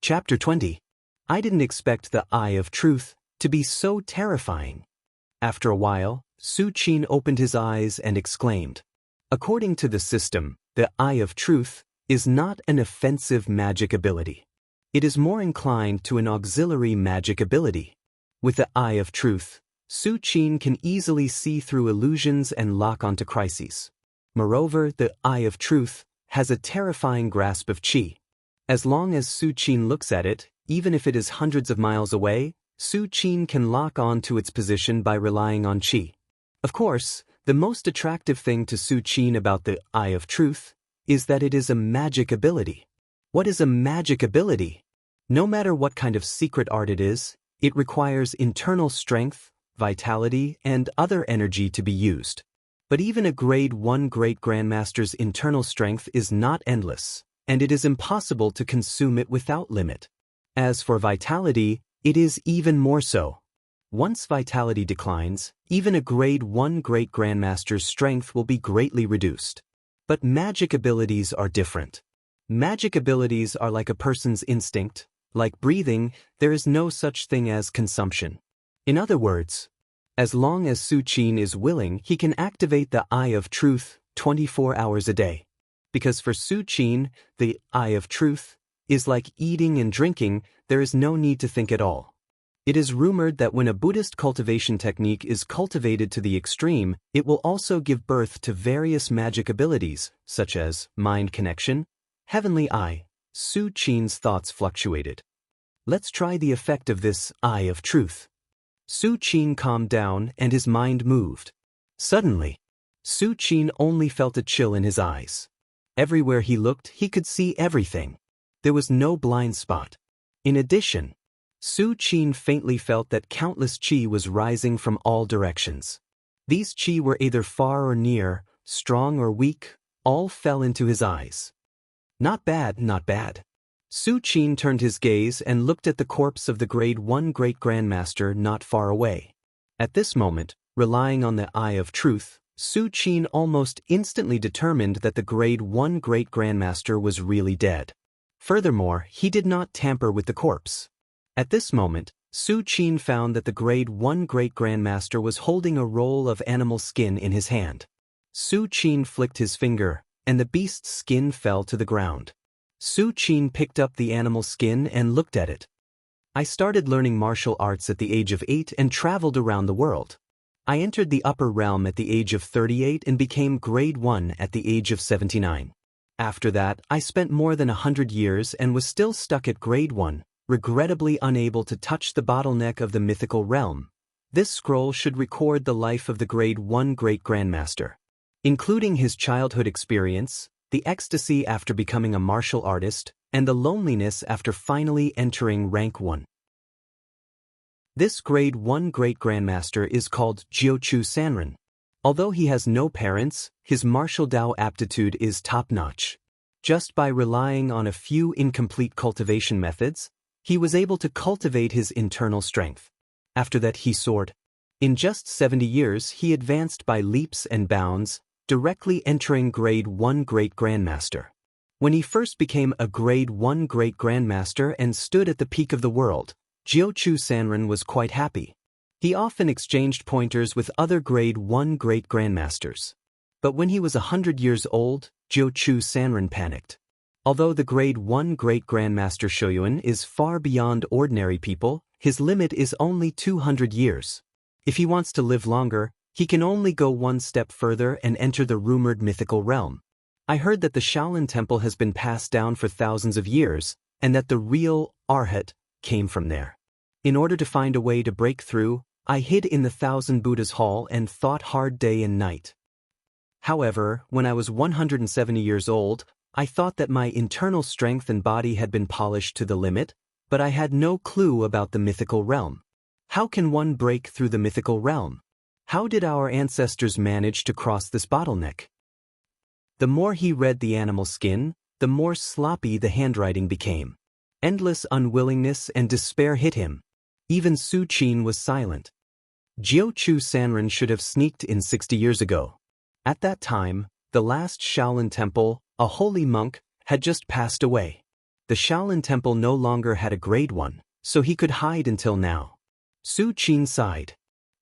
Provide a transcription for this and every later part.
Chapter 20. I didn't expect the Eye of Truth to be so terrifying. After a while, Su Qin opened his eyes and exclaimed, "According to the system, the Eye of Truth is not an offensive magic ability. It is more inclined to an auxiliary magic ability. With the Eye of Truth, Su Qin can easily see through illusions and lock onto crises. Moreover, the Eye of Truth has a terrifying grasp of qi. As long as Su Qin looks at it, even if it is hundreds of miles away, Su Qin can lock on to its position by relying on qi. Of course, the most attractive thing to Su Qin about the Eye of Truth is that it is a magic ability. What is a magic ability? No matter what kind of secret art it is, it requires internal strength, vitality, and other energy to be used. But even a Grade 1 Great Grandmaster's internal strength is not endless, and it is impossible to consume it without limit. As for vitality, it is even more so. Once vitality declines, even a Grade 1 Great Grandmaster's strength will be greatly reduced. But magic abilities are different. Magic abilities are like a person's instinct. Like breathing, there is no such thing as consumption. In other words, as long as Su Qin is willing, he can activate the Eye of Truth 24 hours a day. Because for Su Qin, the Eye of Truth is like eating and drinking, there is no need to think at all. It is rumored that when a Buddhist cultivation technique is cultivated to the extreme, it will also give birth to various magic abilities, such as mind connection, heavenly eye. Su Qin's thoughts fluctuated. Let's try the effect of this Eye of Truth. Su Qin calmed down and his mind moved. Suddenly, Su Qin only felt a chill in his eyes. Everywhere he looked, he could see everything. There was no blind spot. In addition, Su Qin faintly felt that countless qi was rising from all directions. These qi were either far or near, strong or weak, all fell into his eyes. Not bad, not bad. Su Qin turned his gaze and looked at the corpse of the Grade 1 Great Grandmaster not far away. At this moment, relying on the Eye of Truth, Su Qin almost instantly determined that the Grade 1 Great Grandmaster was really dead. Furthermore, he did not tamper with the corpse. At this moment, Su Qin found that the Grade 1 Great Grandmaster was holding a roll of animal skin in his hand. Su Qin flicked his finger, and the beast's skin fell to the ground. Su Qin picked up the animal skin and looked at it. I started learning martial arts at the age of 8 and traveled around the world. I entered the upper realm at the age of 38 and became Grade 1 at the age of 79. After that, I spent more than 100 years and was still stuck at Grade 1, regrettably unable to touch the bottleneck of the mythical realm. This scroll should record the life of the Grade 1 Great Grandmaster, including his childhood experience, the ecstasy after becoming a martial artist, and the loneliness after finally entering Rank 1. This Grade 1 Great Grandmaster is called Jiuqiu Sanren. Although he has no parents, his martial Dao aptitude is top-notch. Just by relying on a few incomplete cultivation methods, he was able to cultivate his internal strength. After that he soared. In just 70 years he advanced by leaps and bounds, directly entering Grade 1 Great Grandmaster. When he first became a Grade 1 Great Grandmaster and stood at the peak of the world, Jiuqiu Sanren was quite happy. He often exchanged pointers with other Grade 1 Great Grandmasters. But when he was 100 years old, Jiuqiu Sanren panicked. Although the Grade 1 Great Grandmaster Shoyuan is far beyond ordinary people, his limit is only 200 years. If he wants to live longer, he can only go one step further and enter the rumored mythical realm. I heard that the Shaolin Temple has been passed down for thousands of years, and that the real Arhat came from there. In order to find a way to break through, I hid in the Thousand Buddhas Hall and thought hard day and night. However, when I was 170 years old, I thought that my internal strength and body had been polished to the limit, but I had no clue about the mythical realm. How can one break through the mythical realm? How did our ancestors manage to cross this bottleneck? The more he read the animal skin, the more sloppy the handwriting became. Endless unwillingness and despair hit him. Even Su Qin was silent. Jiuqiu Sanren should have sneaked in 60 years ago. At that time, the last Shaolin Temple, a holy monk, had just passed away. The Shaolin Temple no longer had a grade 1, so he could hide until now. Su Qin sighed.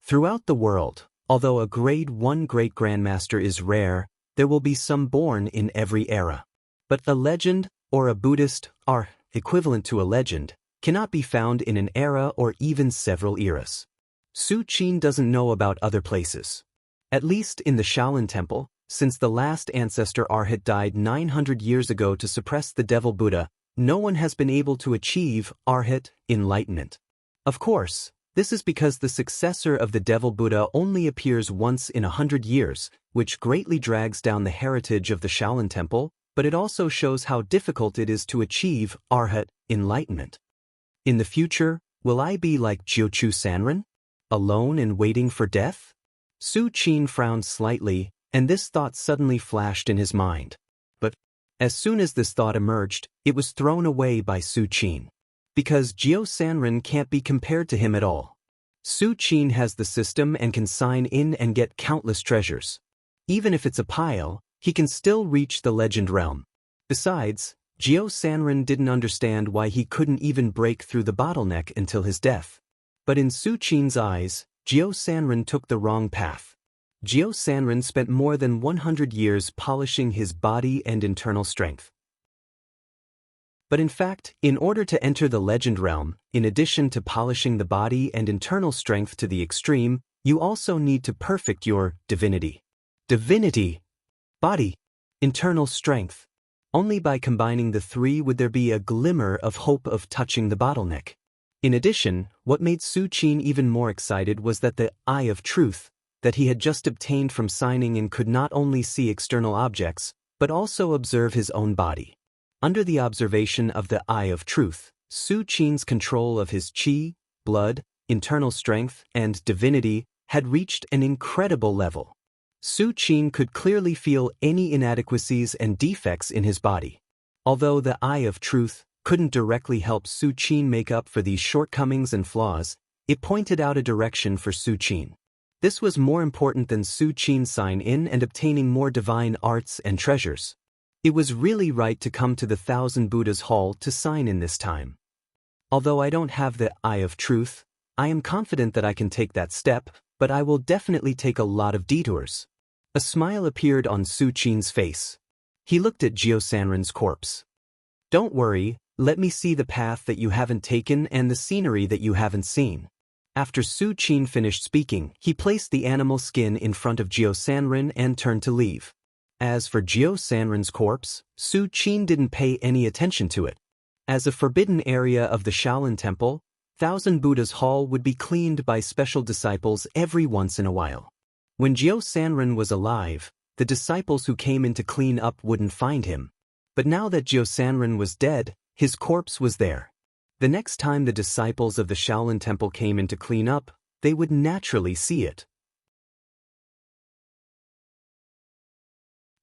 Throughout the world, although a grade 1 great grandmaster is rare, there will be some born in every era. But a legend, or a Buddhist, are equivalent to a legend, cannot be found in an era or even several eras. Su Qin doesn't know about other places. At least in the Shaolin Temple, since the last ancestor Arhat died 900 years ago to suppress the Devil Buddha, no one has been able to achieve Arhat enlightenment. Of course, this is because the successor of the Devil Buddha only appears once in 100 years, which greatly drags down the heritage of the Shaolin Temple, but it also shows how difficult it is to achieve Arhat enlightenment. In the future, will I be like Jiuqiu Sanren? Alone and waiting for death? Su Qin frowned slightly, and this thought suddenly flashed in his mind. But, as soon as this thought emerged, it was thrown away by Su Qin. Because Jiuqiu Sanren can't be compared to him at all. Su Qin has the system and can sign in and get countless treasures. Even if it's a pile, he can still reach the legend realm. Besides, Jiuqiu Sanren didn't understand why he couldn't even break through the bottleneck until his death. But in Su Qin's eyes, Jiuqiu Sanren took the wrong path. Jiuqiu Sanren spent more than 100 years polishing his body and internal strength. But in fact, in order to enter the legend realm, in addition to polishing the body and internal strength to the extreme, you also need to perfect your divinity. Divinity, body, internal strength. Only by combining the three would there be a glimmer of hope of touching the bottleneck. In addition, what made Su Qin even more excited was that the Eye of Truth that he had just obtained from signing in could not only see external objects, but also observe his own body. Under the observation of the Eye of Truth, Su Qin's control of his qi, blood, internal strength, and divinity had reached an incredible level. Su Qin could clearly feel any inadequacies and defects in his body. Although the Eye of Truth couldn't directly help Su Qin make up for these shortcomings and flaws, it pointed out a direction for Su Qin. This was more important than Su Qin's sign-in and obtaining more divine arts and treasures. It was really right to come to the Thousand Buddhas Hall to sign in this time. Although I don't have the Eye of Truth, I am confident that I can take that step, but I will definitely take a lot of detours. A smile appeared on Su Qin's face. He looked at Jiuqiu Sanren's corpse. Don't worry, let me see the path that you haven't taken and the scenery that you haven't seen. After Su Qin finished speaking, he placed the animal skin in front of Jiuqiu Sanren and turned to leave. As for Jiuqiu Sanren's corpse, Su Qin didn't pay any attention to it. As a forbidden area of the Shaolin Temple, Thousand Buddhas Hall would be cleaned by special disciples every once in a while. When Jiuqiu Sanren was alive, the disciples who came in to clean up wouldn't find him. But now that Jiuqiu Sanren was dead, his corpse was there. The next time the disciples of the Shaolin Temple came in to clean up, they would naturally see it.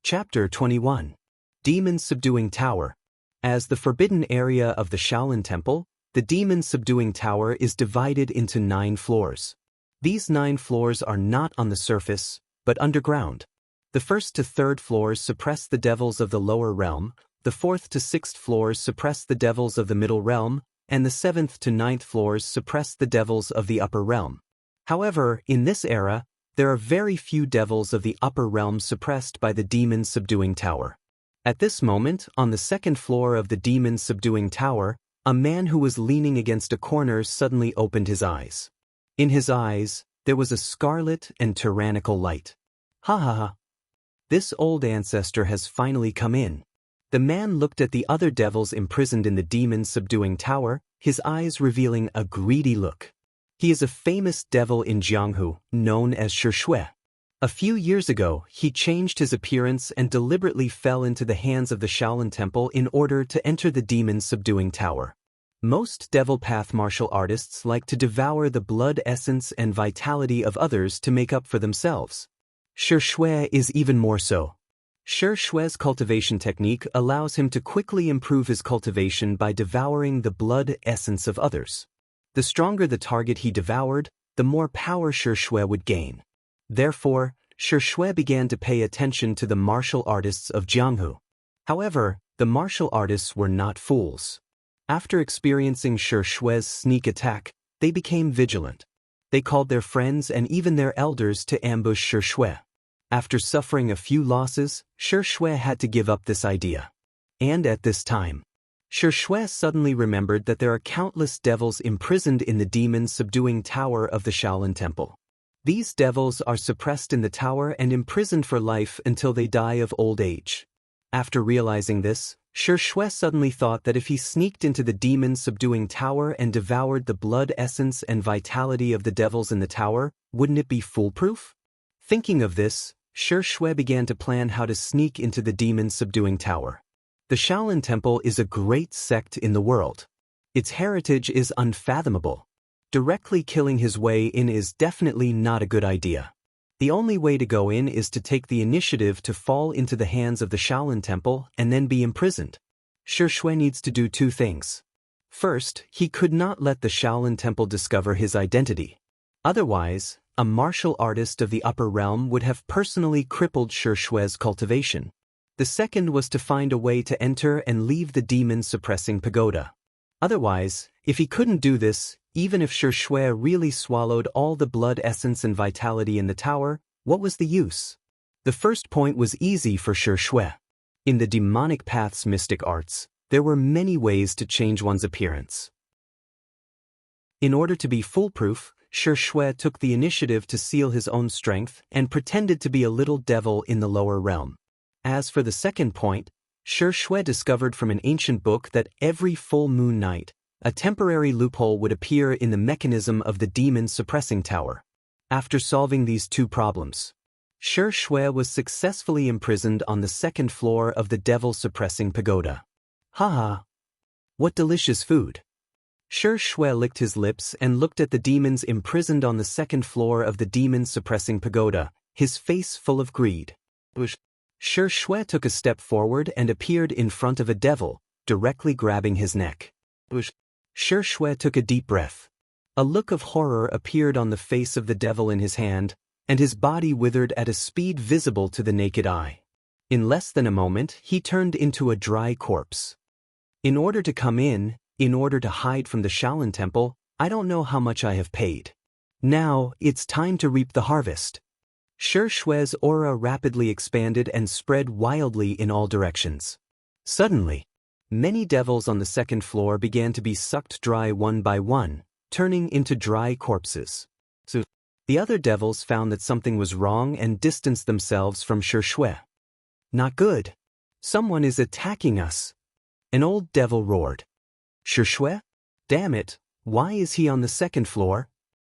Chapter 21. Demon Subduing Tower. As the forbidden area of the Shaolin Temple, the Demon Subduing Tower is divided into 9 floors. These 9 floors are not on the surface, but underground. The 1st to 3rd floors suppress the devils of the lower realm, the 4th to 6th floors suppress the devils of the middle realm, and the 7th to 9th floors suppress the devils of the upper realm. However, in this era, there are very few devils of the upper realm suppressed by the Demon Subduing Tower. At this moment, on the 2nd floor of the Demon Subduing Tower, a man who was leaning against a corner suddenly opened his eyes. In his eyes, there was a scarlet and tyrannical light. Ha ha ha. This old ancestor has finally come in. The man looked at the other devils imprisoned in the Demon Subduing Tower, his eyes revealing a greedy look. He is a famous devil in Jianghu, known as Xianxia. A few years ago, he changed his appearance and deliberately fell into the hands of the Shaolin Temple in order to enter the Demon Subduing Tower. Most devil path martial artists like to devour the blood essence and vitality of others to make up for themselves. Xianxia is even more so. Xianxia's cultivation technique allows him to quickly improve his cultivation by devouring the blood essence of others. The stronger the target he devoured, the more power Xianxia would gain. Therefore, Xianxia began to pay attention to the martial artists of Jianghu. However, The martial artists were not fools. After experiencing Shi Shui's sneak attack, they became vigilant. They called their friends and even their elders to ambush Shi Shui. After suffering a few losses, Shi Shui had to give up this idea. And at this time, Shi Shui suddenly remembered that there are countless devils imprisoned in the demon-subduing tower of the Shaolin Temple. These devils are suppressed in the tower and imprisoned for life until they die of old age. After realizing this, Shi Shui suddenly thought that if he sneaked into the demon-subduing tower and devoured the blood essence and vitality of the devils in the tower, wouldn't it be foolproof? Thinking of this, Shi Shui began to plan how to sneak into the demon-subduing tower. The Shaolin Temple is a great sect in the world. Its heritage is unfathomable. Directly killing his way in is definitely not a good idea. The only way to go in is to take the initiative to fall into the hands of the Shaolin Temple and then be imprisoned. Shi Shui needs to do two things. First, he could not let the Shaolin Temple discover his identity. Otherwise, a martial artist of the upper realm would have personally crippled Shi Shui's cultivation. The second was to find a way to enter and leave the demon-suppressing pagoda. Otherwise, if he couldn't do this, even if Shi Shui really swallowed all the blood essence and vitality in the tower, what was the use? The first point was easy for Shi Shui. In the demonic path's mystic arts, there were many ways to change one's appearance. In order to be foolproof, Shi Shui took the initiative to seal his own strength and pretended to be a little devil in the lower realm. As for the second point, Shi Shui discovered from an ancient book that every full moon night, a temporary loophole would appear in the mechanism of the demon-suppressing tower. After solving these two problems, Shi Shui was successfully imprisoned on the second floor of the devil-suppressing pagoda. Haha! What delicious food! Shi Shui licked his lips and looked at the demons imprisoned on the second floor of the demon-suppressing pagoda, his face full of greed. Shi Shui took a step forward and appeared in front of a devil, directly grabbing his neck. Shi Shui took a deep breath. A look of horror appeared on the face of the devil in his hand, and his body withered at a speed visible to the naked eye. In less than a moment, he turned into a dry corpse. In order to come in order to hide from the Shaolin Temple, I don't know how much I have paid. Now, it's time to reap the harvest. Shi Shui's aura rapidly expanded and spread wildly in all directions. Suddenly, many devils on the second floor began to be sucked dry one by one, turning into dry corpses. So, the other devils found that something was wrong and distanced themselves from Shi Shui. Not good. Someone is attacking us. An old devil roared. Shi Shui? Damn it, why is he on the second floor?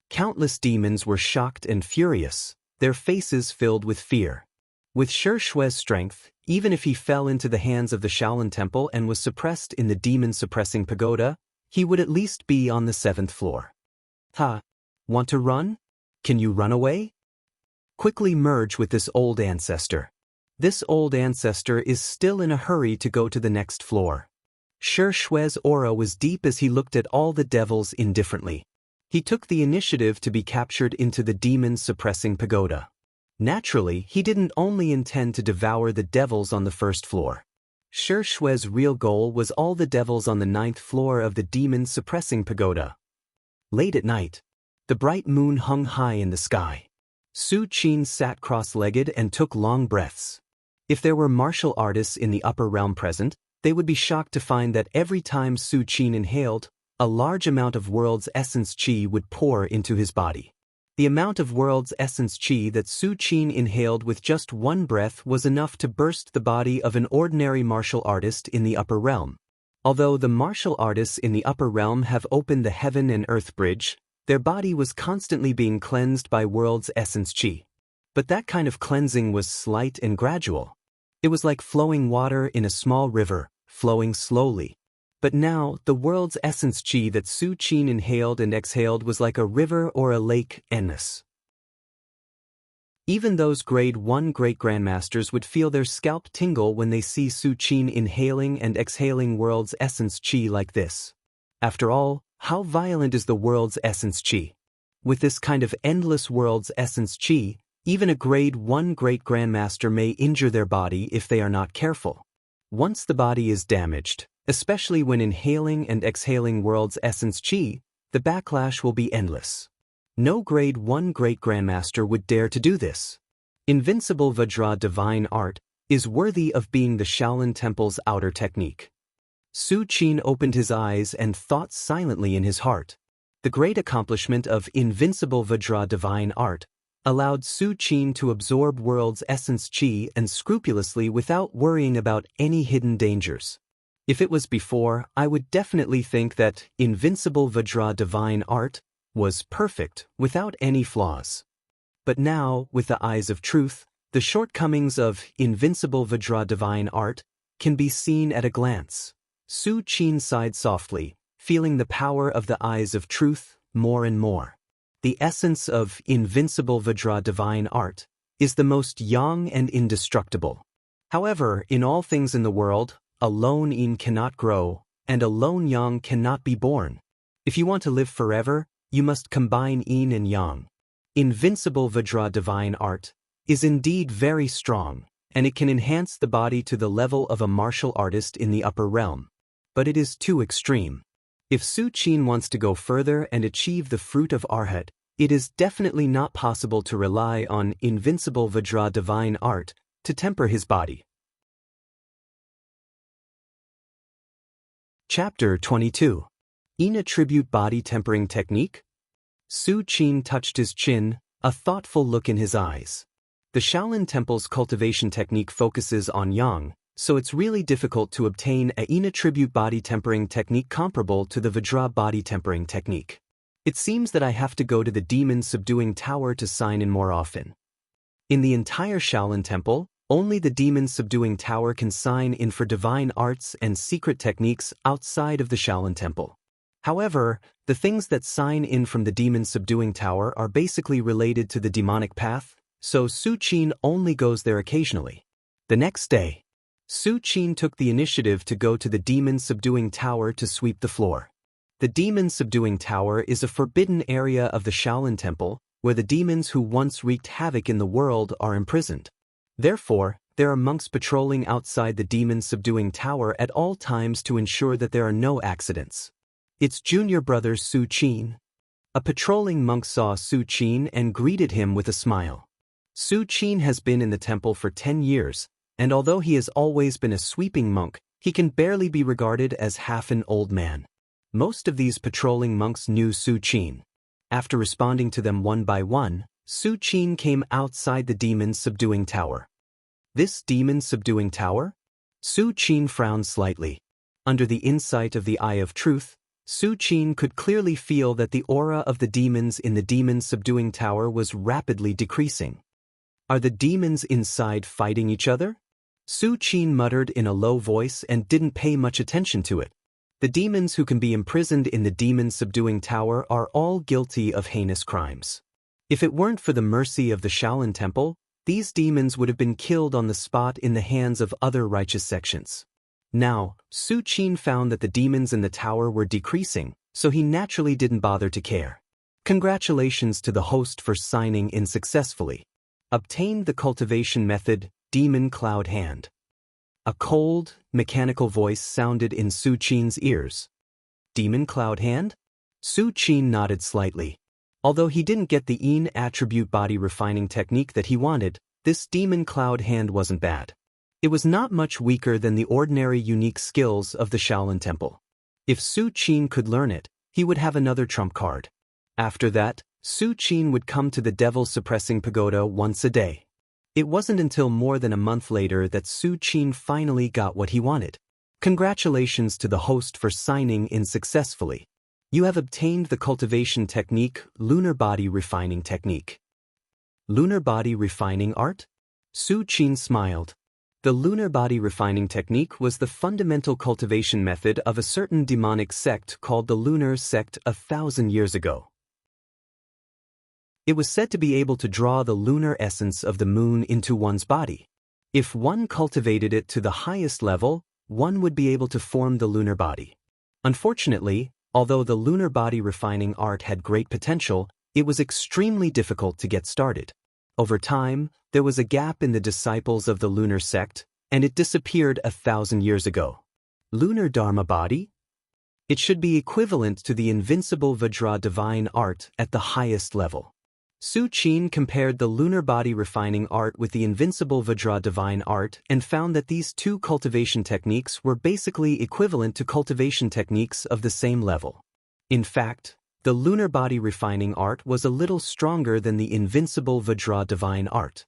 Countless demons were shocked and furious, their faces filled with fear. With Shi Shui's strength, even if he fell into the hands of the Shaolin Temple and was suppressed in the demon-suppressing pagoda, he would at least be on the 7th floor. Ha! Want to run? Can you run away? Quickly merge with this old ancestor. This old ancestor is still in a hurry to go to the next floor. Shi Shui's aura was deep as he looked at all the devils indifferently. He took the initiative to be captured into the demon-suppressing pagoda. Naturally, he didn't only intend to devour the devils on the 1st floor. Shi Shui's real goal was all the devils on the 9th floor of the demon-suppressing pagoda. Late at night, the bright moon hung high in the sky. Su Qin sat cross-legged and took long breaths. If there were martial artists in the upper realm present, they would be shocked to find that every time Su Qin inhaled, a large amount of world's essence qi would pour into his body. The amount of world's essence qi that Su Qin inhaled with just one breath was enough to burst the body of an ordinary martial artist in the upper realm. Although the martial artists in the upper realm have opened the heaven and earth bridge, their body was constantly being cleansed by world's essence qi. But that kind of cleansing was slight and gradual. It was like flowing water in a small river, flowing slowly. But now, the world's essence qi that Su Qin inhaled and exhaled was like a river or a lake, endless. Even those grade 1 great-grandmasters would feel their scalp tingle when they see Su Qin inhaling and exhaling world's essence qi like this. After all, how violent is the world's essence qi? With this kind of endless world's essence qi, even a grade 1 great-grandmaster may injure their body if they are not careful. Once the body is damaged, especially when inhaling and exhaling world's essence qi, the backlash will be endless. No grade 1 great grandmaster would dare to do this. Invincible Vajra divine art is worthy of being the Shaolin Temple's outer technique. Su Qin opened his eyes and thought silently in his heart. The great accomplishment of Invincible Vajra divine art allowed Su Qin to absorb world's essence qi and scrupulously without worrying about any hidden dangers. If it was before, I would definitely think that Invincible Vajra divine art was perfect without any flaws. But now, with the eyes of truth, the shortcomings of Invincible Vajra divine art can be seen at a glance. Su Qin sighed softly, feeling the power of the eyes of truth more and more. The essence of Invincible Vajra divine art is the most young and indestructible. However, in all things in the world, a lone yin cannot grow, and a lone yang cannot be born. If you want to live forever, you must combine yin and yang. Invincible Vajra divine art is indeed very strong, and it can enhance the body to the level of a martial artist in the upper realm. But it is too extreme. If Su Qin wants to go further and achieve the fruit of Arhat, it is definitely not possible to rely on Invincible Vajra divine art to temper his body. Chapter 22. Yin Attribute Body Tempering Technique? Su Qin touched his chin, a thoughtful look in his eyes. The Shaolin Temple's cultivation technique focuses on yang, so it's really difficult to obtain a Yin Attribute Body Tempering Technique comparable to the Vajra Body Tempering Technique. It seems that I have to go to the Demon Subduing Tower to sign in more often. In the entire Shaolin Temple, only the Demon Subduing Tower can sign in for divine arts and secret techniques outside of the Shaolin Temple. However, the things that sign in from the Demon Subduing Tower are basically related to the demonic path, so Su Qin only goes there occasionally. The next day, Su Qin took the initiative to go to the Demon Subduing Tower to sweep the floor. The Demon Subduing Tower is a forbidden area of the Shaolin Temple where the demons who once wreaked havoc in the world are imprisoned. Therefore, there are monks patrolling outside the Demon Subduing Tower at all times to ensure that there are no accidents. It's junior brother Su Qin. A patrolling monk saw Su Qin and greeted him with a smile. Su Qin has been in the temple for 10 years, and although he has always been a sweeping monk, he can barely be regarded as half an old man. Most of these patrolling monks knew Su Qin. After responding to them one by one, Su Qin came outside the Demon Subduing Tower. This Demon Subduing Tower? Su Qin frowned slightly. Under the insight of the Eye of Truth, Su Qin could clearly feel that the aura of the demons in the Demon Subduing Tower was rapidly decreasing. Are the demons inside fighting each other? Su Qin muttered in a low voice and didn't pay much attention to it. The demons who can be imprisoned in the Demon Subduing Tower are all guilty of heinous crimes. If it weren't for the mercy of the Shaolin Temple, these demons would have been killed on the spot in the hands of other righteous sections. Now, Su Qin found that the demons in the tower were decreasing, so he naturally didn't bother to care. Congratulations to the host for signing in successfully. Obtained the cultivation method, Demon Cloud Hand. A cold, mechanical voice sounded in Su Qin's ears. Demon Cloud Hand? Su Qin nodded slightly. Although he didn't get the Yin Attribute Body Refining Technique that he wanted, this Demon Cloud Hand wasn't bad. It was not much weaker than the ordinary unique skills of the Shaolin Temple. If Su Qin could learn it, he would have another trump card. After that, Su Qin would come to the Devil Suppressing Pagoda once a day. It wasn't until more than a month later that Su Qin finally got what he wanted. Congratulations to the host for signing in successfully. You have obtained the cultivation technique, Lunar Body Refining Technique. Lunar Body Refining Art? Su Qin smiled. The Lunar Body Refining Technique was the fundamental cultivation method of a certain demonic sect called the Lunar Sect 1,000 years ago. It was said to be able to draw the lunar essence of the moon into one's body. If one cultivated it to the highest level, one would be able to form the lunar body. Unfortunately, although the lunar body refining art had great potential, it was extremely difficult to get started. Over time, there was a gap in the disciples of the lunar sect, and it disappeared 1,000 years ago. Lunar Dharma body? It should be equivalent to the invincible Vajra divine art at the highest level. Su Qin compared the lunar body refining art with the invincible Vajra divine art and found that these two cultivation techniques were basically equivalent to cultivation techniques of the same level. In fact, the lunar body refining art was a little stronger than the invincible Vajra divine art.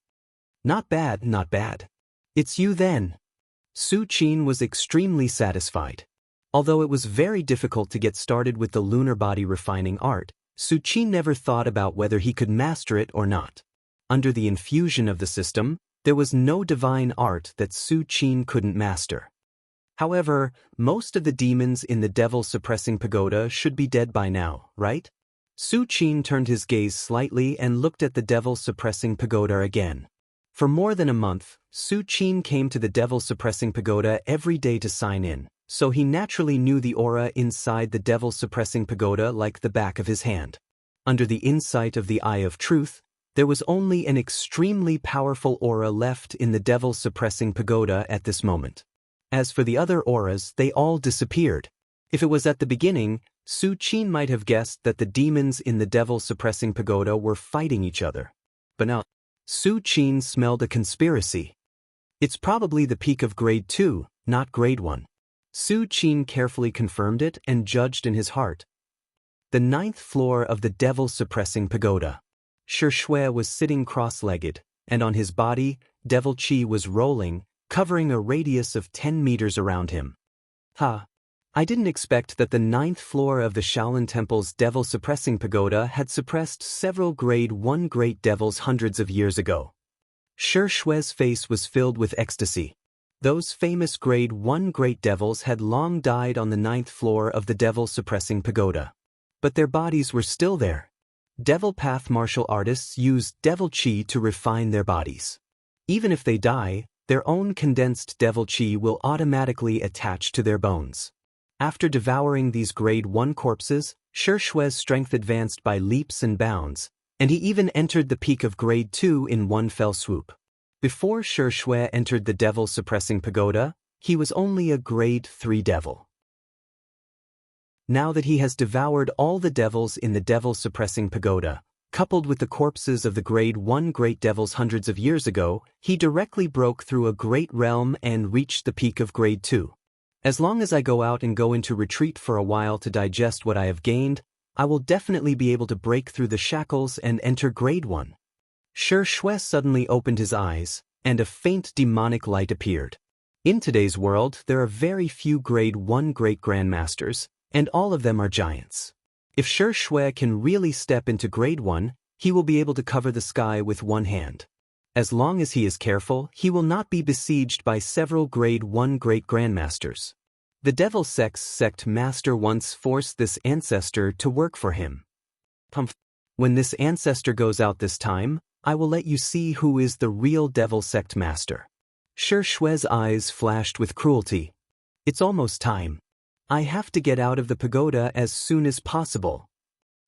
Not bad, not bad. It's you then. Su Qin was extremely satisfied. Although it was very difficult to get started with the lunar body refining art, Su Qin never thought about whether he could master it or not. Under the infusion of the system, there was no divine art that Su Qin couldn't master. However, most of the demons in the devil-suppressing pagoda should be dead by now, right? Su Qin turned his gaze slightly and looked at the devil-suppressing pagoda again. For more than a month, Su Qin came to the devil-suppressing pagoda every day to sign in, so he naturally knew the aura inside the devil-suppressing pagoda like the back of his hand. Under the insight of the Eye of Truth, there was only an extremely powerful aura left in the devil-suppressing pagoda at this moment. As for the other auras, they all disappeared. If it was at the beginning, Su Qin might have guessed that the demons in the devil-suppressing pagoda were fighting each other. But now, Su Qin smelled a conspiracy. It's probably the peak of grade 2, not grade 1. Su Qin carefully confirmed it and judged in his heart. The 9th floor of the devil-suppressing pagoda. Xianxia was sitting cross-legged, and on his body, devil qi was rolling, covering a radius of 10 meters around him. I didn't expect that the 9th floor of the Shaolin Temple's devil-suppressing pagoda had suppressed several grade 1 great devils hundreds of years ago. Xianxia's face was filled with ecstasy. Those famous grade 1 great devils had long died on the 9th floor of the devil-suppressing pagoda. But their bodies were still there. Devil path martial artists use devil qi to refine their bodies. Even if they die, their own condensed devil qi will automatically attach to their bones. After devouring these grade 1 corpses, Xianxia's strength advanced by leaps and bounds, and he even entered the peak of grade 2 in one fell swoop. Before Xianxia entered the devil-suppressing pagoda, he was only a grade 3 devil. Now that he has devoured all the devils in the devil-suppressing pagoda, coupled with the corpses of the grade 1 great devils hundreds of years ago, he directly broke through a great realm and reached the peak of grade 2. As long as I go out and go into retreat for a while to digest what I have gained, I will definitely be able to break through the shackles and enter grade 1. Xianxia suddenly opened his eyes, and a faint demonic light appeared. In today's world, there are very few grade 1 great grandmasters, and all of them are giants. If Xianxia can really step into grade 1, he will be able to cover the sky with one hand. As long as he is careful, he will not be besieged by several grade 1 great grandmasters. The Devil Sects sect master once forced this ancestor to work for him. When this ancestor goes out this time, I will let you see who is the real Devil Sect master. Xianxia's eyes flashed with cruelty. It's almost time. I have to get out of the pagoda as soon as possible.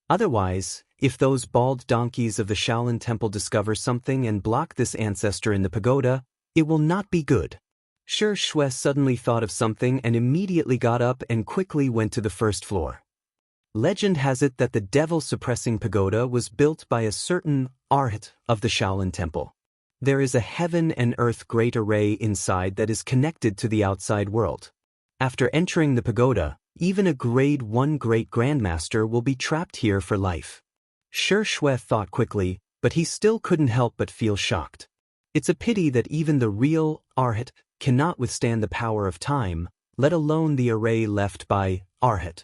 Otherwise, if those bald donkeys of the Shaolin Temple discover something and block this ancestor in the pagoda, it will not be good. Xianxia suddenly thought of something and immediately got up and quickly went to the first floor. Legend has it that the devil-suppressing pagoda was built by a certain arhat of the Shaolin Temple. There is a heaven and earth great array inside that is connected to the outside world. After entering the pagoda, even a grade 1 great grandmaster will be trapped here for life. Xianxia thought quickly, but he still couldn't help but feel shocked. It's a pity that even the real arhat cannot withstand the power of time, let alone the array left by arhat.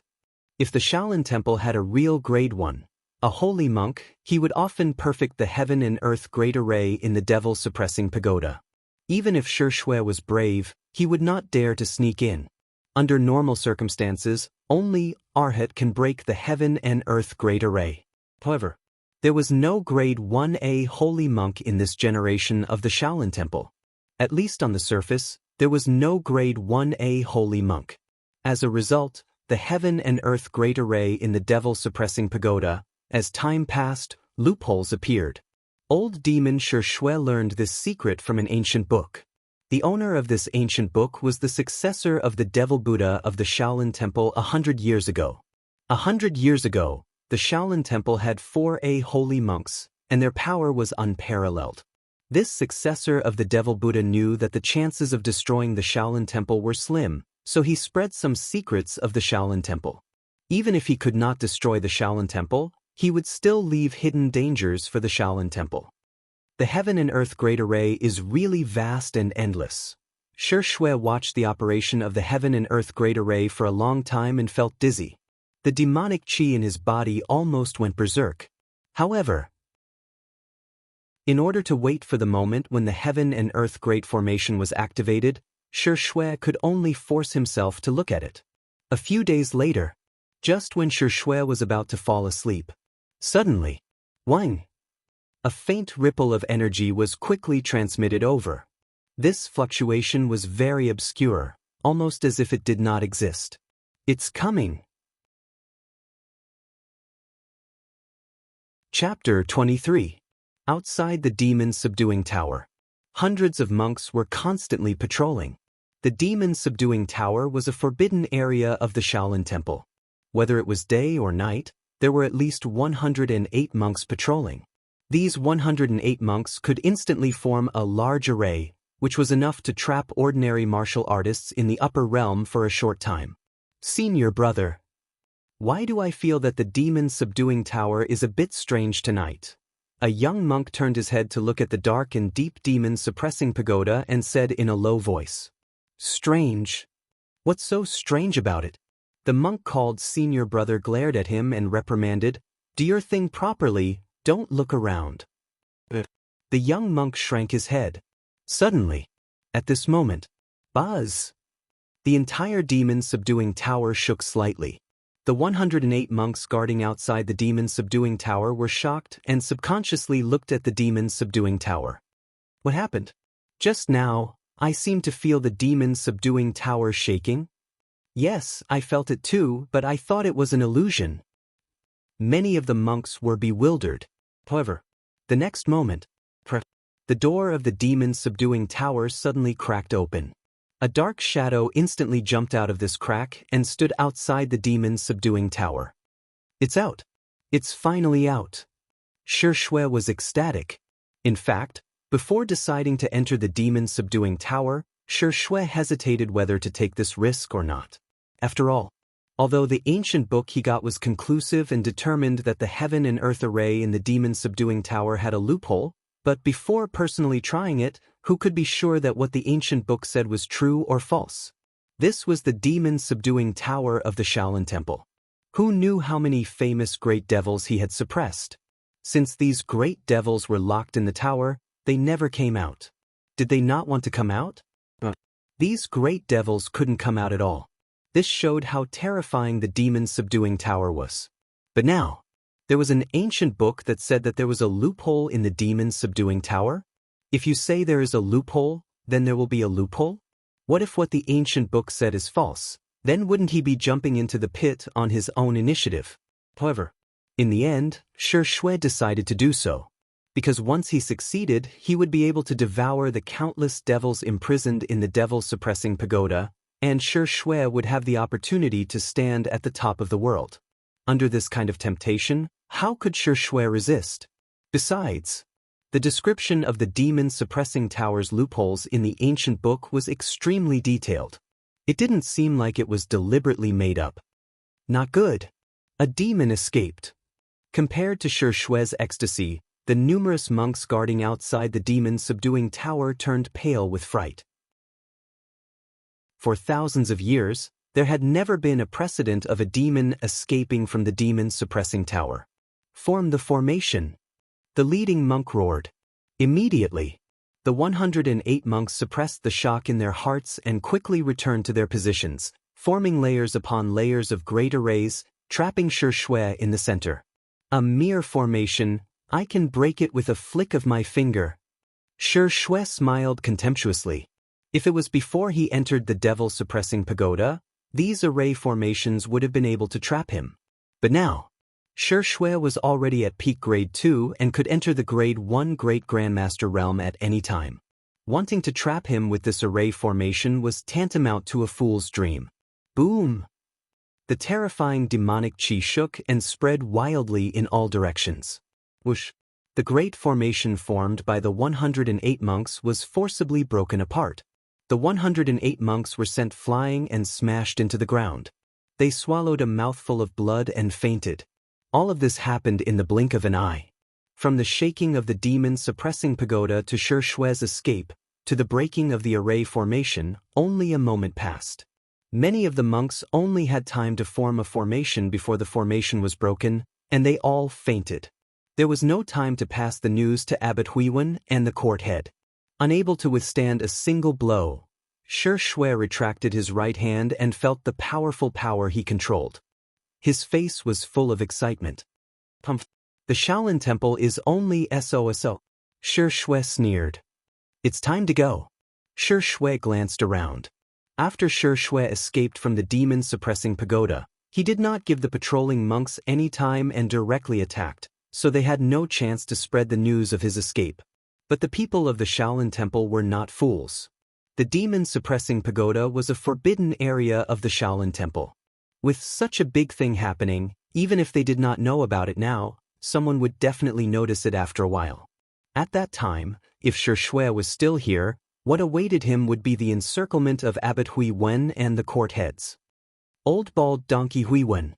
If the Shaolin Temple had a real grade 1, a holy monk, he would often perfect the heaven and earth great array in the devil-suppressing pagoda. Even if Xianxia was brave, he would not dare to sneak in. Under normal circumstances, only arhat can break the heaven and earth great array. However, there was no grade 1A holy monk in this generation of the Shaolin Temple. At least on the surface, there was no grade 1A holy monk. As a result, the heaven and earth great array in the devil-suppressing pagoda, as time passed, loopholes appeared. Old demon Xianxia learned this secret from an ancient book. The owner of this ancient book was the successor of the Devil Buddha of the Shaolin Temple 100 years ago. 100 years ago, the Shaolin Temple had 4 holy monks, and their power was unparalleled. This successor of the Devil Buddha knew that the chances of destroying the Shaolin Temple were slim, so he spread some secrets of the Shaolin Temple. Even if he could not destroy the Shaolin Temple, he would still leave hidden dangers for the Shaolin Temple. The Heaven and Earth Great Array is really vast and endless. Xianxia watched the operation of the Heaven and Earth Great Array for a long time and felt dizzy. The demonic qi in his body almost went berserk. However, in order to wait for the moment when the Heaven and Earth Great Formation was activated, Xianxia could only force himself to look at it. A few days later, just when Xianxia was about to fall asleep, suddenly, wang! A faint ripple of energy was quickly transmitted over. This fluctuation was very obscure, almost as if it did not exist. It's coming. Chapter 23. Outside the demon subduing tower. Hundreds of monks were constantly patrolling. The demon subduing tower was a forbidden area of the Shaolin Temple. Whether it was day or night, there were at least 108 monks patrolling. These 108 monks could instantly form a large array, which was enough to trap ordinary martial artists in the upper realm for a short time. Senior brother, why do I feel that the demon subduing tower is a bit strange tonight? A young monk turned his head to look at the dark and deep demon suppressing pagoda and said in a low voice, "Strange? What's so strange about it?" The monk called senior brother glared at him and reprimanded, "Do your thing properly, don't look around." The young monk shrank his head. Suddenly, at this moment, buzz! The entire demon subduing tower shook slightly. The 108 monks guarding outside the demon subduing tower were shocked and subconsciously looked at the demon subduing tower. What happened? Just now, I seemed to feel the demon subduing tower shaking. Yes, I felt it too, but I thought it was an illusion. Many of the monks were bewildered. However, the next moment, the door of the demon subduing tower suddenly cracked open. A dark shadow instantly jumped out of this crack and stood outside the demon subduing tower. It's out. It's finally out. Xianxia was ecstatic. In fact, before deciding to enter the demon subduing tower, Xianxia hesitated whether to take this risk or not. After all, although the ancient book he got was conclusive and determined that the Heaven and Earth Array in the demon subduing tower had a loophole, but before personally trying it, who could be sure that what the ancient book said was true or false? This was the demon subduing tower of the Shaolin Temple. Who knew how many famous great devils he had suppressed? Since these great devils were locked in the tower, they never came out. Did they not want to come out? These great devils couldn't come out at all. This showed how terrifying the demon subduing tower was. But now, there was an ancient book that said that there was a loophole in the demon subduing tower. If you say there is a loophole, then there will be a loophole? What if what the ancient book said is false? Then wouldn't he be jumping into the pit on his own initiative? However, in the end, Xianxia decided to do so. Because once he succeeded, he would be able to devour the countless devils imprisoned in the devil-suppressing pagoda, and Xianxia would have the opportunity to stand at the top of the world. Under this kind of temptation, how could Xianxia resist? Besides, the description of the demon-suppressing tower's loopholes in the ancient book was extremely detailed. It didn't seem like it was deliberately made up. Not good. A demon escaped. Compared to Xianxia's ecstasy, the numerous monks guarding outside the demon-subduing tower turned pale with fright. For thousands of years, there had never been a precedent of a demon escaping from the demon-suppressing tower. Form the formation. The leading monk roared. Immediately, the 108 monks suppressed the shock in their hearts and quickly returned to their positions, forming layers upon layers of great arrays, trapping Xianxia in the center. A mere formation, I can break it with a flick of my finger. Xianxia smiled contemptuously. If it was before he entered the devil-suppressing pagoda, these array formations would have been able to trap him. But now, Xianxia was already at peak grade 2 and could enter the grade 1 Great Grandmaster realm at any time. Wanting to trap him with this array formation was tantamount to a fool's dream. Boom! The terrifying demonic chi shook and spread wildly in all directions. Whoosh! The great formation formed by the 108 monks was forcibly broken apart. The 108 monks were sent flying and smashed into the ground. They swallowed a mouthful of blood and fainted. All of this happened in the blink of an eye. From the shaking of the demon-suppressing pagoda to Xianxia's escape, to the breaking of the array formation, only a moment passed. Many of the monks only had time to form a formation before the formation was broken, and they all fainted. There was no time to pass the news to Abbot Huiwen and the court head. Unable to withstand a single blow, Xianxia retracted his right hand and felt the powerful power he controlled. His face was full of excitement. "Pumph! The Shaolin Temple is only SOSO. Xianxia sneered. "It's time to go." Xianxia glanced around. After Xianxia escaped from the demon-suppressing pagoda, he did not give the patrolling monks any time and directly attacked, so they had no chance to spread the news of his escape. But the people of the Shaolin Temple were not fools. The demon-suppressing pagoda was a forbidden area of the Shaolin Temple. With such a big thing happening, even if they did not know about it now, someone would definitely notice it after a while. At that time, if Xianxia was still here, what awaited him would be the encirclement of Abbot Huiwen and the court heads. Old bald donkey Huiwen.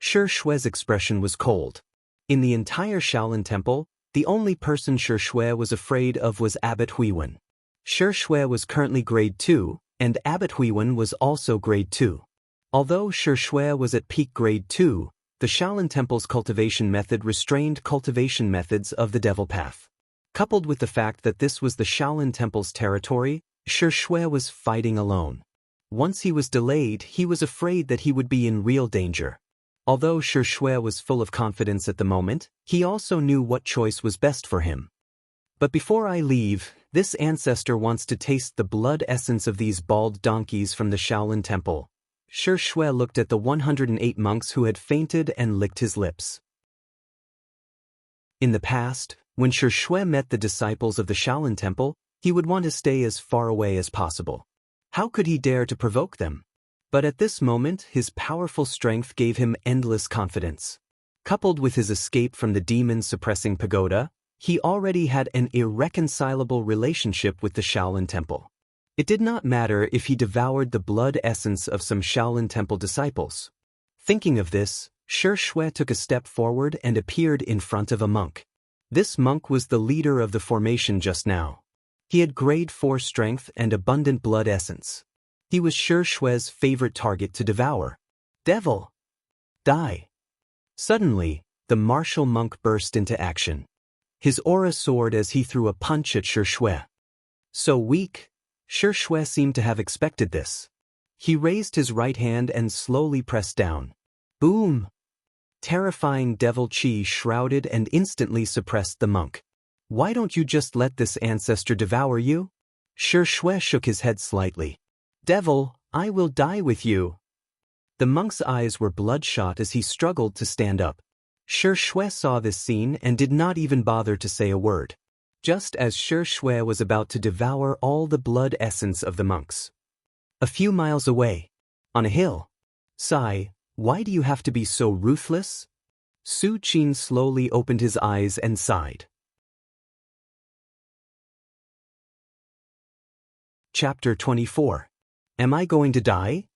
Xianxia's expression was cold. In the entire Shaolin Temple, the only person Xianxia was afraid of was Abbot Huiwen. Xianxia was currently grade 2, and Abbot Huiwen was also grade 2. Although Xianxia was at peak grade 2, the Shaolin Temple's cultivation method restrained cultivation methods of the Devil Path. Coupled with the fact that this was the Shaolin Temple's territory, Xianxia was fighting alone. Once he was delayed, he was afraid that he would be in real danger. Although Xianxia was full of confidence at the moment, he also knew what choice was best for him. "But before I leave, this ancestor wants to taste the blood essence of these bald donkeys from the Shaolin Temple." Xianxia looked at the 108 monks who had fainted and licked his lips. In the past, when Xianxia met the disciples of the Shaolin Temple, he would want to stay as far away as possible. How could he dare to provoke them? But at this moment, his powerful strength gave him endless confidence. Coupled with his escape from the demon-suppressing pagoda, he already had an irreconcilable relationship with the Shaolin Temple. It did not matter if he devoured the blood essence of some Shaolin Temple disciples. Thinking of this, Xianxia took a step forward and appeared in front of a monk. This monk was the leader of the formation just now. He had grade 4 strength and abundant blood essence. He was Xianxia's favorite target to devour. "Devil! Die!" Suddenly, the martial monk burst into action. His aura soared as he threw a punch at Xianxia. So weak, Xianxia seemed to have expected this. He raised his right hand and slowly pressed down. Boom! Terrifying devil chi shrouded and instantly suppressed the monk. "Why don't you just let this ancestor devour you?" Xianxia shook his head slightly. "Devil, I will die with you." The monk's eyes were bloodshot as he struggled to stand up. Xianxia saw this scene and did not even bother to say a word. Just as Xianxia was about to devour all the blood essence of the monks. A few miles away, on a hill. "Sai, why do you have to be so ruthless?" Su Qin slowly opened his eyes and sighed. Chapter 24. Am I going to die?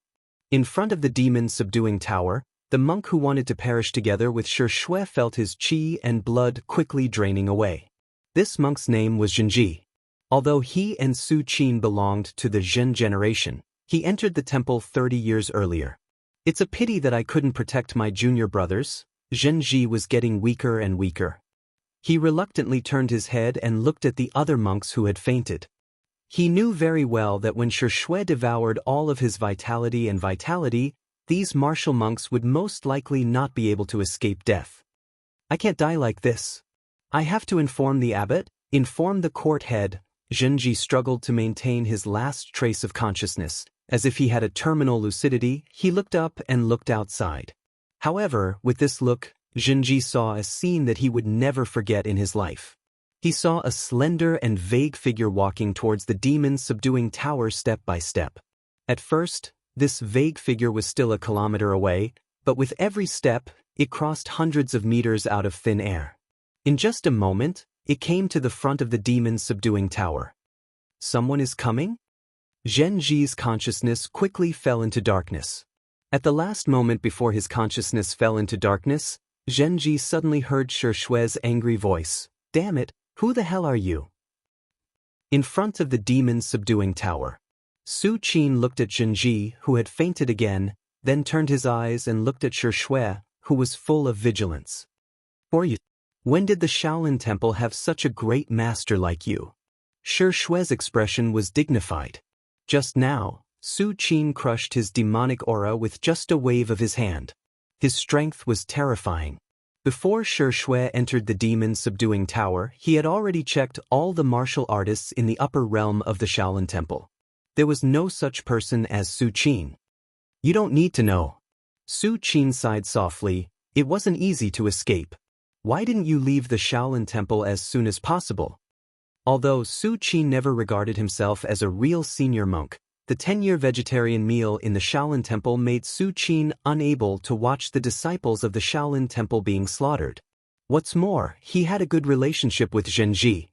In front of the demon-subduing tower, the monk who wanted to perish together with Xianxia felt his qi and blood quickly draining away. This monk's name was Zhenji. Although he and Su Qin belonged to the Zhen generation, he entered the temple 30 years earlier. "It's a pity that I couldn't protect my junior brothers." Zhenji was getting weaker and weaker. He reluctantly turned his head and looked at the other monks who had fainted. He knew very well that when Xianxia devoured all of his vitality, these martial monks would most likely not be able to escape death. "I can't die like this. I have to inform the abbot, inform the court head." Zhenji struggled to maintain his last trace of consciousness. As if he had a terminal lucidity, he looked up and looked outside. However, with this look, Zhenji saw a scene that he would never forget in his life. He saw a slender and vague figure walking towards the demon-subduing tower step by step. At first, this vague figure was still a kilometer away, but with every step, it crossed hundreds of meters out of thin air. In just a moment, it came to the front of the demon-subduing tower. Someone is coming? Xianxia's consciousness quickly fell into darkness. At the last moment before his consciousness fell into darkness, Xianxia suddenly heard Shui's angry voice. "Damn it, who the hell are you?" In front of the demon-subduing tower. Su Qin looked at Xianxia, who had fainted again, then turned his eyes and looked at Shui, who was full of vigilance. When did the Shaolin Temple have such a great master like you? Shui's expression was dignified. Just now, Su Qin crushed his demonic aura with just a wave of his hand. His strength was terrifying. Before Shui entered the demon-subduing tower, he had already checked all the martial artists in the upper realm of the Shaolin Temple. There was no such person as Su Qin. You don't need to know. Su Qin sighed softly. It wasn't easy to escape. Why didn't you leave the Shaolin Temple as soon as possible? Although Su Qin never regarded himself as a real senior monk, the 10-year vegetarian meal in the Shaolin Temple made Su Qin unable to watch the disciples of the Shaolin Temple being slaughtered. What's more, he had a good relationship with Xianxia.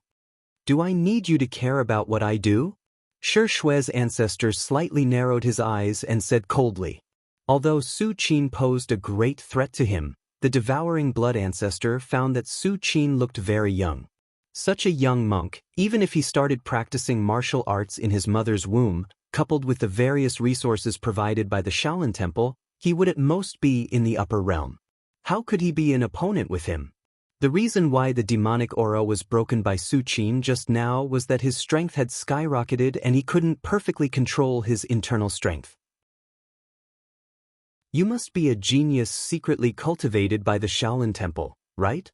Do I need you to care about what I do? Shui's ancestor slightly narrowed his eyes and said coldly. Although Su Qin posed a great threat to him, the devouring blood ancestor found that Su Qin looked very young. Such a young monk, even if he started practicing martial arts in his mother's womb, coupled with the various resources provided by the Shaolin Temple, he would at most be in the upper realm. How could he be an opponent with him? The reason why the demonic aura was broken by Su Qin just now was that his strength had skyrocketed and he couldn't perfectly control his internal strength. You must be a genius secretly cultivated by the Shaolin Temple, right?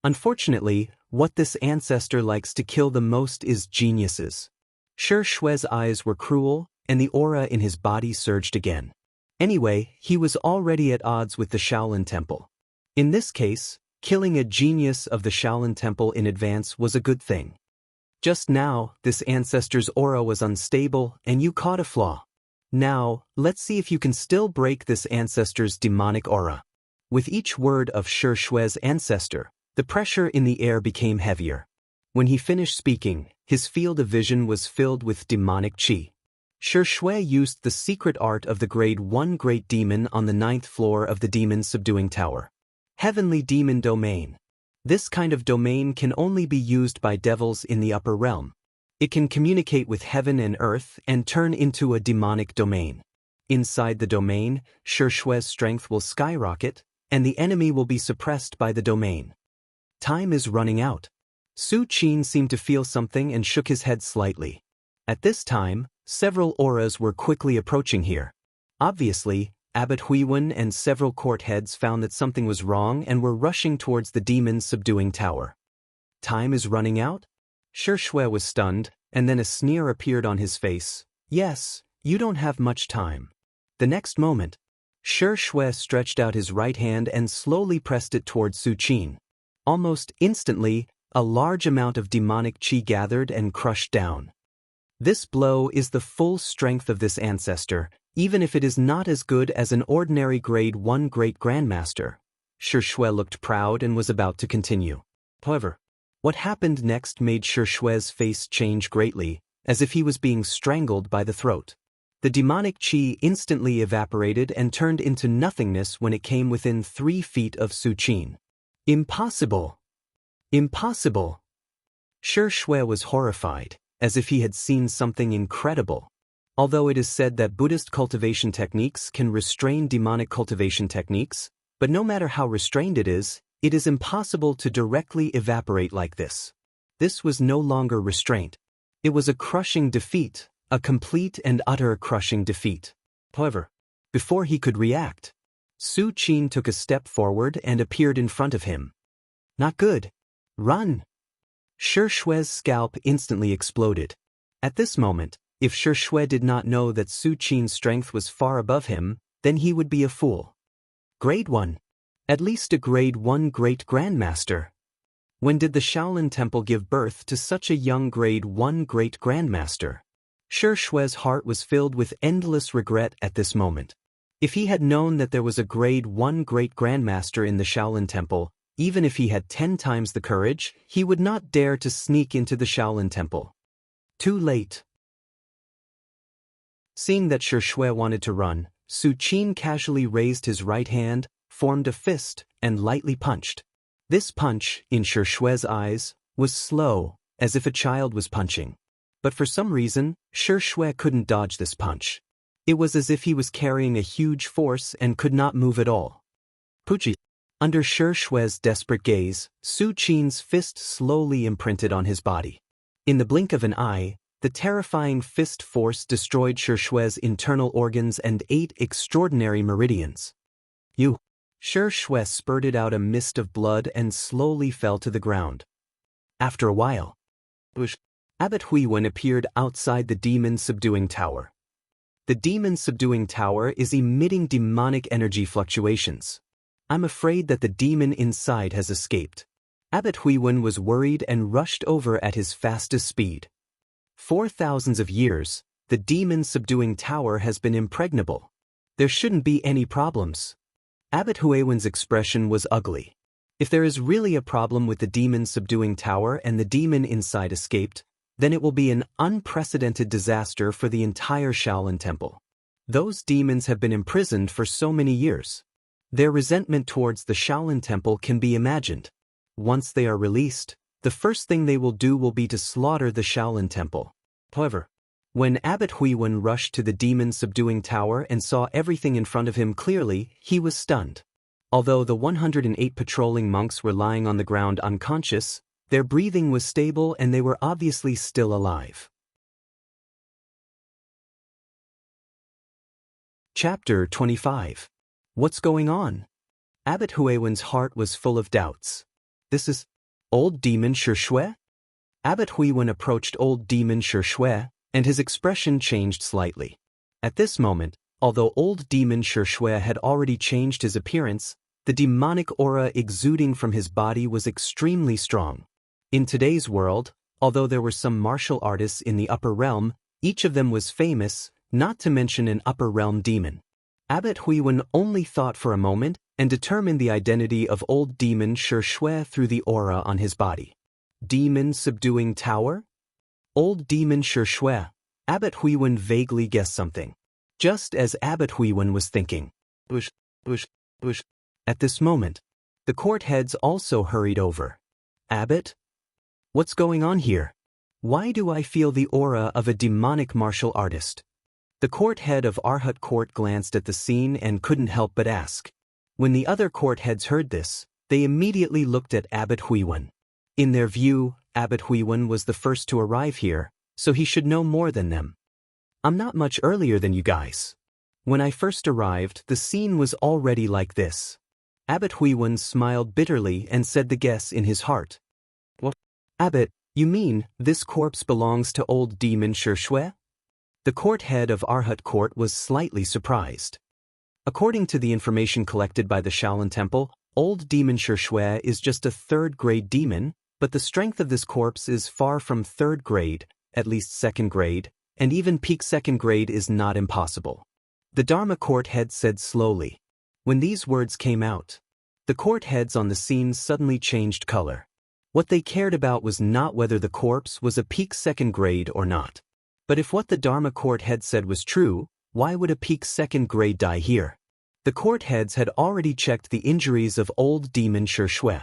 Unfortunately, what this ancestor likes to kill the most is geniuses. Shui's eyes were cruel, and the aura in his body surged again. Anyway, he was already at odds with the Shaolin Temple. In this case, killing a genius of the Shaolin Temple in advance was a good thing. Just now, this ancestor's aura was unstable, and you caught a flaw. Now, let's see if you can still break this ancestor's demonic aura. With each word of Shui's ancestor, the pressure in the air became heavier. When he finished speaking, his field of vision was filled with demonic qi. Shui used the secret art of the Grade 1 Great Demon on the 9th floor of the demon-subduing tower. Heavenly Demon Domain. This kind of domain can only be used by devils in the upper realm. It can communicate with heaven and earth and turn into a demonic domain. Inside the domain, Shui's strength will skyrocket, and the enemy will be suppressed by the domain. Time is running out. Su Qin seemed to feel something and shook his head slightly. At this time, several auras were quickly approaching here. Obviously, Abbot Huiwen and several court heads found that something was wrong and were rushing towards the demon-subduing tower. Time is running out? Shui was stunned, and then a sneer appeared on his face. Yes, you don't have much time. The next moment, Shui stretched out his right hand and slowly pressed it towards Su Qin. Almost instantly, a large amount of demonic qi gathered and crushed down. This blow is the full strength of this ancestor, even if it is not as good as an ordinary Grade 1 Great Grandmaster. Shui looked proud and was about to continue. However, what happened next made Shui's face change greatly, as if he was being strangled by the throat. The demonic qi instantly evaporated and turned into nothingness when it came within 3 feet of Su Qin. Impossible! Impossible! Shui was horrified, as if he had seen something incredible. Although it is said that Buddhist cultivation techniques can restrain demonic cultivation techniques, but no matter how restrained it is impossible to directly evaporate like this. This was no longer restraint. It was a crushing defeat, a complete and utter crushing defeat. However, before he could react, Su Qin took a step forward and appeared in front of him. Not good. Run! Shui's scalp instantly exploded. At this moment, if Shui did not know that Su Qin's strength was far above him, then he would be a fool. Grade 1. At least a Grade 1 Great Grandmaster. When did the Shaolin Temple give birth to such a young Grade 1 Great Grandmaster? Shi Shui's heart was filled with endless regret at this moment. If he had known that there was a Grade 1 Great Grandmaster in the Shaolin Temple, even if he had 10 times the courage, he would not dare to sneak into the Shaolin Temple. Too late. Seeing that Shi Shui wanted to run, Su Qin casually raised his right hand, formed a fist, and lightly punched. This punch, in Shi Shui's eyes, was slow, as if a child was punching. But for some reason, Shi Shui couldn't dodge this punch. It was as if he was carrying a huge force and could not move at all. Puchi. Under Shi Shui's desperate gaze, Su Qin's fist slowly imprinted on his body. In the blink of an eye, the terrifying fist force destroyed Shi Shui's internal organs and 8 extraordinary meridians. Shi Shui spurted out a mist of blood and slowly fell to the ground. After a while, Abbot Huiwen appeared outside the demon-subduing tower. The demon-subduing tower is emitting demonic energy fluctuations. I'm afraid that the demon inside has escaped. Abbot Huiwen was worried and rushed over at his fastest speed. For thousands of years, the demon-subduing tower has been impregnable. There shouldn't be any problems. Abbot Huiwen's expression was ugly. If there is really a problem with the demon-subduing tower and the demon inside escaped, then it will be an unprecedented disaster for the entire Shaolin Temple. Those demons have been imprisoned for so many years. Their resentment towards the Shaolin Temple can be imagined. Once they are released, the first thing they will do will be to slaughter the Shaolin Temple. However, when Abbot Huiwen rushed to the demon-subduing tower and saw everything in front of him clearly, he was stunned. Although the 108 patrolling monks were lying on the ground unconscious, their breathing was stable and they were obviously still alive. Chapter 25. What's going on? Abbot Huiwen's heart was full of doubts. This is Old Demon Shi Shui? Abbot Huiwen approached Old Demon Shi Shui, and his expression changed slightly. At this moment, although Old Demon Shi Shui had already changed his appearance, the demonic aura exuding from his body was extremely strong. In today's world, although there were some martial artists in the upper realm, each of them was famous, not to mention an upper realm demon. Abbot Huiwen only thought for a moment and determined the identity of Old Demon Shi Shui through the aura on his body. Demon-subduing tower? Old Demon Shi Shui. Abbot Huiwen vaguely guessed something. Just as Abbot Huiwen was thinking. At this moment, the court heads also hurried over. Abbot? What's going on here? Why do I feel the aura of a demonic martial artist? The court head of Arhat Court glanced at the scene and couldn't help but ask. When the other court heads heard this, they immediately looked at Abbot Huiwen. In their view, Abbot Huiwen was the first to arrive here, so he should know more than them. I'm not much earlier than you guys. When I first arrived, the scene was already like this. Abbot Huiwen smiled bitterly and said the guess in his heart. What? Abbot, you mean this corpse belongs to Old Demon Shi Shui? The court head of Arhat Court was slightly surprised. According to the information collected by the Shaolin Temple, Old Demon Shi Shui is just a 3rd grade demon, but the strength of this corpse is far from 3rd grade, at least 2nd grade, and even peak 2nd grade is not impossible. The Dharma court head said slowly. When these words came out, the court heads on the scene suddenly changed color. What they cared about was not whether the corpse was a peak 2nd grade or not. But if what the Dharma court head said was true, why would a peak 2nd grade die here? The court heads had already checked the injuries of Old Demon Shi Shui.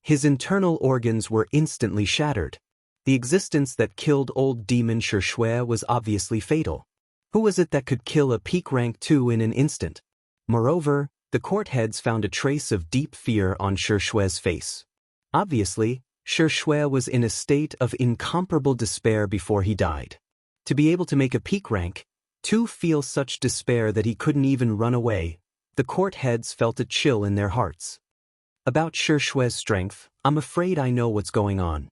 His internal organs were instantly shattered. The existence that killed Old Demon Shi Shui was obviously fatal. Who was it that could kill a peak rank 2 in an instant? Moreover, the court heads found a trace of deep fear on Shi Shui's face. Obviously, Shi Shui was in a state of incomparable despair before he died. To be able to make a peak rank, to feel such despair that he couldn't even run away, the court heads felt a chill in their hearts. About Shi Shui's strength, I'm afraid I know what's going on.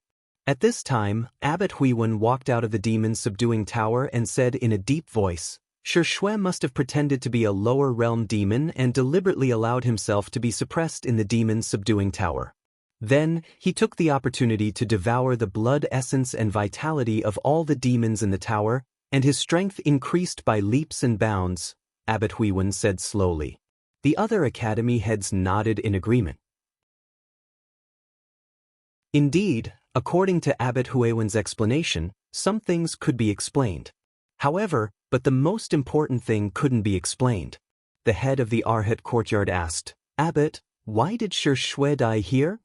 At this time, Abbot Huiwen walked out of the demon-subduing tower and said in a deep voice, Shi Shui must have pretended to be a lower realm demon and deliberately allowed himself to be suppressed in the demon-subduing tower. Then, he took the opportunity to devour the blood essence and vitality of all the demons in the tower, and his strength increased by leaps and bounds, Abbot Huiwen said slowly. The other academy heads nodded in agreement. Indeed, according to Abbot Huiwen's explanation, some things could be explained. However, but the most important thing couldn't be explained. The head of the Arhat courtyard asked, "Abbot, why did Xianxia die here?"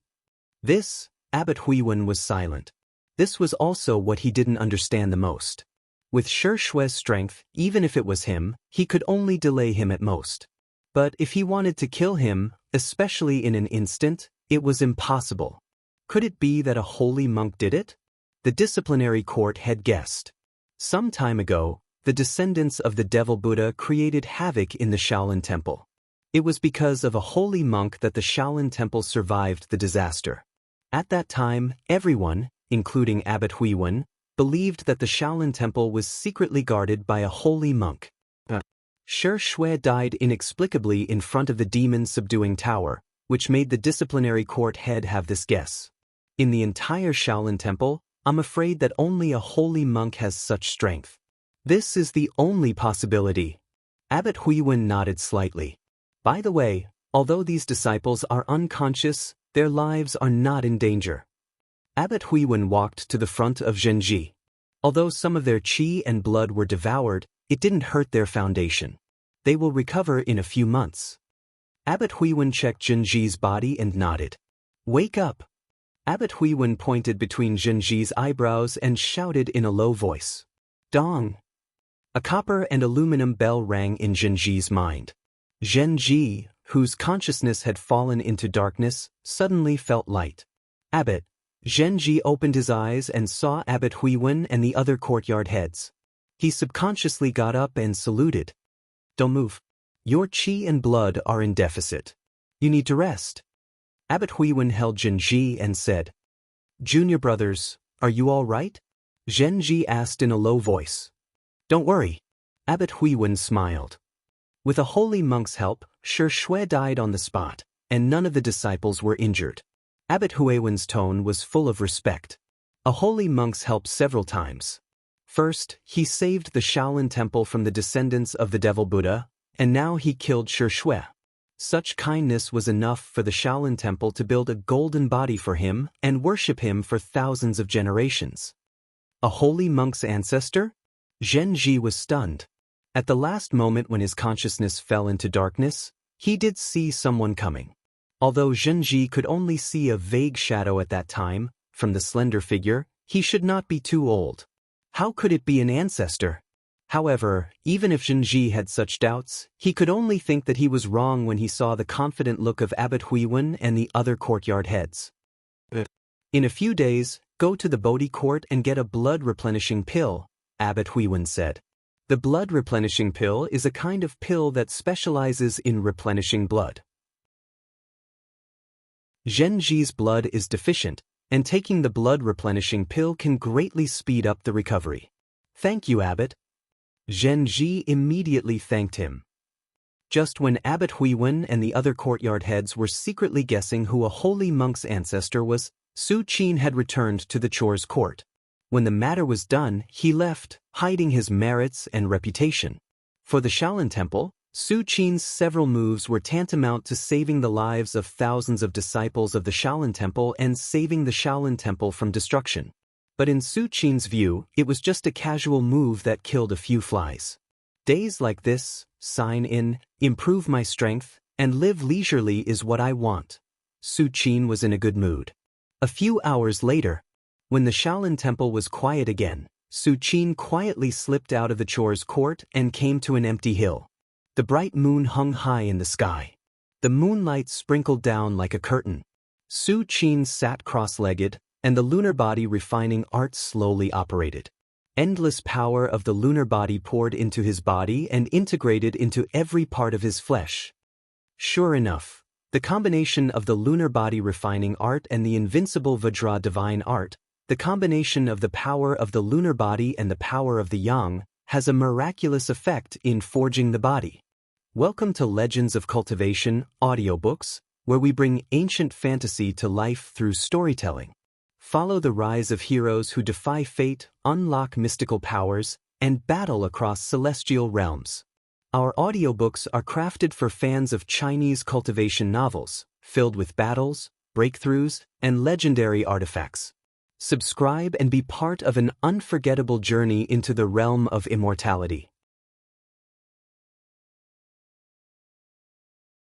This, Abbot Huiwen was silent. This was also what he didn't understand the most. With Xianxia's strength, even if it was him, he could only delay him at most. But if he wanted to kill him, especially in an instant, it was impossible. Could it be that a holy monk did it? The disciplinary court had guessed. Some time ago, the descendants of the Devil Buddha created havoc in the Shaolin Temple. It was because of a holy monk that the Shaolin Temple survived the disaster. At that time, everyone, including Abbot Huiwen, believed that the Shaolin Temple was secretly guarded by a holy monk. Xianxia died inexplicably in front of the demon-subduing tower, which made the disciplinary court head have this guess. In the entire Shaolin Temple, I'm afraid that only a holy monk has such strength. This is the only possibility. Abbot Huiwen nodded slightly. By the way, although these disciples are unconscious, their lives are not in danger. Abbot Huiwen walked to the front of Xianxia. Although some of their qi and blood were devoured, it didn't hurt their foundation. They will recover in a few months. Abbot Huiwen checked Xianxia's body and nodded. "Wake up!" Abbot Huiwen pointed between Xianxia's eyebrows and shouted in a low voice. "Dong!" A copper and aluminum bell rang in Xianxia's mind. Xianxia, whose consciousness had fallen into darkness, suddenly felt light. "Abbot." Xianxia opened his eyes and saw Abbot Huiwen and the other courtyard heads. He subconsciously got up and saluted. "Don't move. Your qi and blood are in deficit. You need to rest." Abbot Huiwen held Xianxia and said, "Junior brothers, are you all right?" Xianxia asked in a low voice. "Don't worry." Abbot Huiwen smiled. With a holy monk's help, Xianxia died on the spot, and none of the disciples were injured. Abbot Huiwen's tone was full of respect. A holy monk's helped several times. First, he saved the Shaolin Temple from the descendants of the Devil Buddha, and now he killed Xianxia. Such kindness was enough for the Shaolin Temple to build a golden body for him and worship him for thousands of generations. A holy monk's ancestor? Xianxia was stunned. At the last moment when his consciousness fell into darkness, he did see someone coming. Although Xianxia could only see a vague shadow at that time, from the slender figure, he should not be too old. How could it be an ancestor? However, even if Xianxia had such doubts, he could only think that he was wrong when he saw the confident look of Abbot Huiwen and the other courtyard heads. "In a few days, go to the Bodhi court and get a blood-replenishing pill," Abbot Huiwen said. The blood-replenishing pill is a kind of pill that specializes in replenishing blood. Xianxia's blood is deficient, and taking the blood-replenishing pill can greatly speed up the recovery. "Thank you, Abbot." Xianxia immediately thanked him. Just when Abbot Huiwen and the other courtyard heads were secretly guessing who a holy monk's ancestor was, Su Qin had returned to the Chor's court. When the matter was done, he left, hiding his merits and reputation. For the Shaolin Temple, Su Qin's several moves were tantamount to saving the lives of thousands of disciples of the Shaolin Temple and saving the Shaolin Temple from destruction. But in Su Qin's view, it was just a casual move that killed a few flies. Days like this, sign in, improve my strength, and live leisurely is what I want. Su Qin was in a good mood. A few hours later, when the Shaolin Temple was quiet again, Su Qin quietly slipped out of the Chor's court and came to an empty hill. The bright moon hung high in the sky. The moonlight sprinkled down like a curtain. Su Qin sat cross-legged, and the lunar body refining art slowly operated. Endless power of the lunar body poured into his body and integrated into every part of his flesh. Sure enough, the combination of the lunar body refining art and the invincible Vajra divine art, the combination of the power of the lunar body and the power of the yang, has a miraculous effect in forging the body. Welcome to Legends of Cultivation, audiobooks, where we bring ancient fantasy to life through storytelling. Follow the rise of heroes who defy fate, unlock mystical powers, and battle across celestial realms. Our audiobooks are crafted for fans of Chinese cultivation novels, filled with battles, breakthroughs, and legendary artifacts. Subscribe and be part of an unforgettable journey into the realm of immortality.